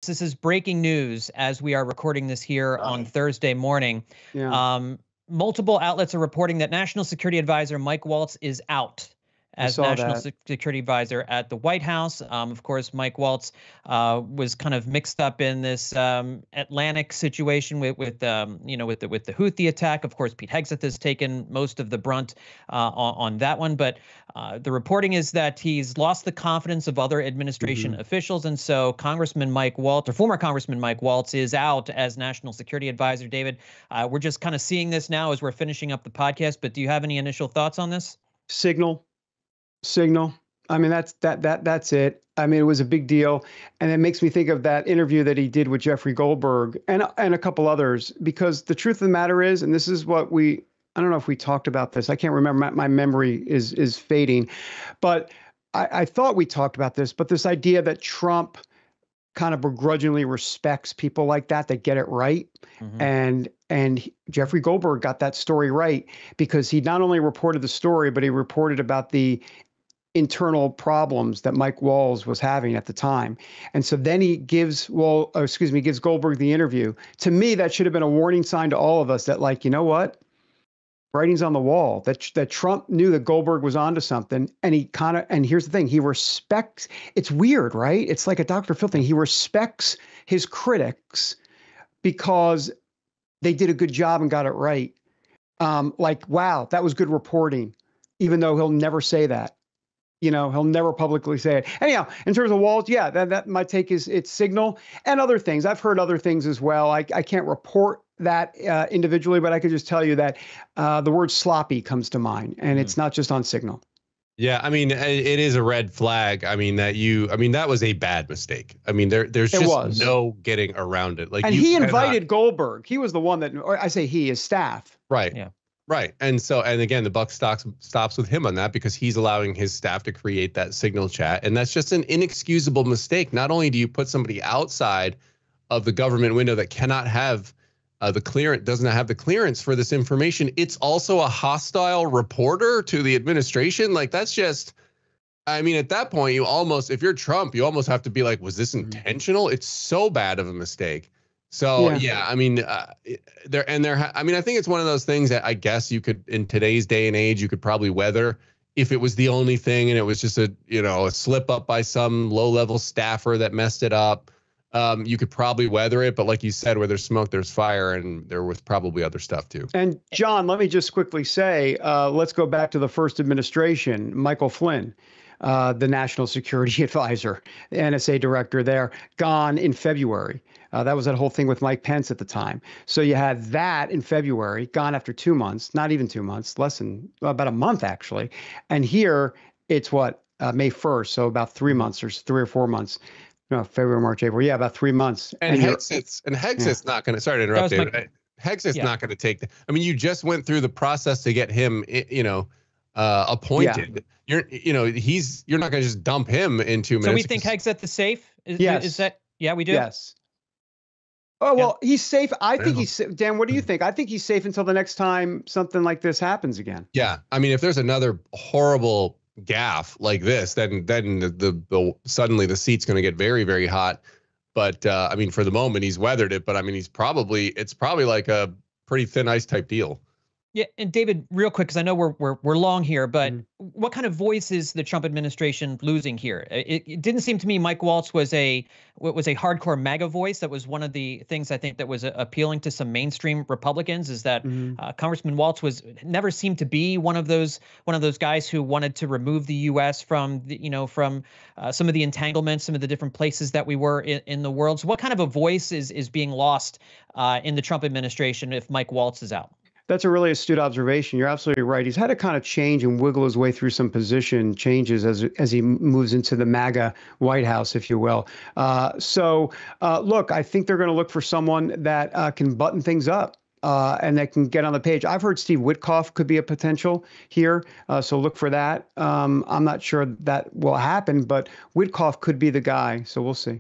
This is breaking news as we are recording this here on Thursday morning. Yeah. Multiple outlets are reporting that National Security Advisor Mike Waltz is out as National Security Advisor at the White House. Of course, Mike Waltz was kind of mixed up in this Atlantic situation with the Houthi attack. Of course, Pete Hegseth has taken most of the brunt on that one. But the reporting is that he's lost the confidence of other administration officials, and so Congressman Mike Waltz, or former Congressman Mike Waltz, is out as National Security Advisor. David, we're just kind of seeing this now as we're finishing up the podcast. But do you have any initial thoughts on this? Signal. I mean, that's it. I mean, it was a big deal. And it makes me think of that interview that he did with Jeffrey Goldberg and a couple others, because the truth of the matter is, and this is what I don't know if we talked about this. I can't remember. My memory is fading, but I thought we talked about this, but this idea that Trump kind of begrudgingly respects people like that get it right. And Jeffrey Goldberg got that story right, because he not only reported the story, but he reported about the internal problems that Mike Waltz was having at the time. And so then he gives Goldberg the interview. To me, that should have been a warning sign to all of us that, like, you know what? Writing's on the wall, that Trump knew that Goldberg was onto something. And here's the thing, he respects, it's weird, right? It's like a Dr. Phil thing. He respects his critics because they did a good job and got it right. Like, wow, that was good reporting, even though he'll never say that. He'll never publicly say it. Anyhow, in terms of Waltz, yeah, that my take is it's signal and other things. I've heard other things as well. I can't report that individually, but I could just tell you that the word sloppy comes to mind, and it's not just on Signal. Yeah, I mean, it is a red flag. I mean, that was a bad mistake. I mean, there's just no getting around it. Like, and he invited Goldberg. He was the one that, or I say he, his staff. Right. Yeah. Right. And again, the buck stops with him on that, because he's allowing his staff to create that Signal chat. And that's just an inexcusable mistake. Not only do you put somebody outside of the government window that cannot have doesn't have the clearance for this information, it's also a hostile reporter to the administration. Like, that's just, I mean, at that point, if you're Trump, you almost have to be like, was this intentional? It's so bad of a mistake. So, yeah, I mean, I think it's one of those things that I guess you could, in today's day and age, you could probably weather if it was the only thing and it was just a slip up by some low level staffer that messed it up. You could probably weather it. But like you said, where there's smoke, there's fire. And there was probably other stuff, too. And John, let me just quickly say, let's go back to the first administration. Michael Flynn, the National Security Advisor, the NSA director there, gone in February. That was that whole thing with Mike Pence at the time. So you had that in February, gone after 2 months, not even 2 months, less than about a month, actually. And here it's May 1st. So about 3 months or 3 or 4 months. No, February, March, April. Yeah, about 3 months. And Hegseth's not going to, sorry to interrupt, David. Hegseth's not going to take you just went through the process to get him, appointed. Yeah. You're not going to just dump him in 2 minutes. So we think Hegseth is safe? Yes. Is that, yeah, we do? Yes. Oh, well, he's safe. I think he's, Dan, what do you think? I think he's safe until the next time something like this happens again. Yeah. I mean, if there's another horrible gaffe like this, then the suddenly the seat's going to get very, very hot. But I mean, for the moment, he's weathered it. But I mean, it's probably like a pretty thin ice type deal. Yeah, and David, real quick, because I know we're long here, but what kind of voice is the Trump administration losing here? It didn't seem to me Mike Waltz was a hardcore MAGA voice. That was one of the things I think that was appealing to some mainstream Republicans, is that Congressman Waltz never seemed to be one of those guys who wanted to remove the U.S. from some of the entanglements, some of the different places that we were in the world. So what kind of a voice is being lost in the Trump administration if Mike Waltz is out? That's a really astute observation. You're absolutely right. He's had to kind of change and wiggle his way through some position changes as he moves into the MAGA White House, if you will. Look, I think they're going to look for someone that can button things up and that can get on the page. I've heard Steve Witkoff could be a potential here, so look for that. I'm not sure that will happen, but Witkoff could be the guy, so we'll see.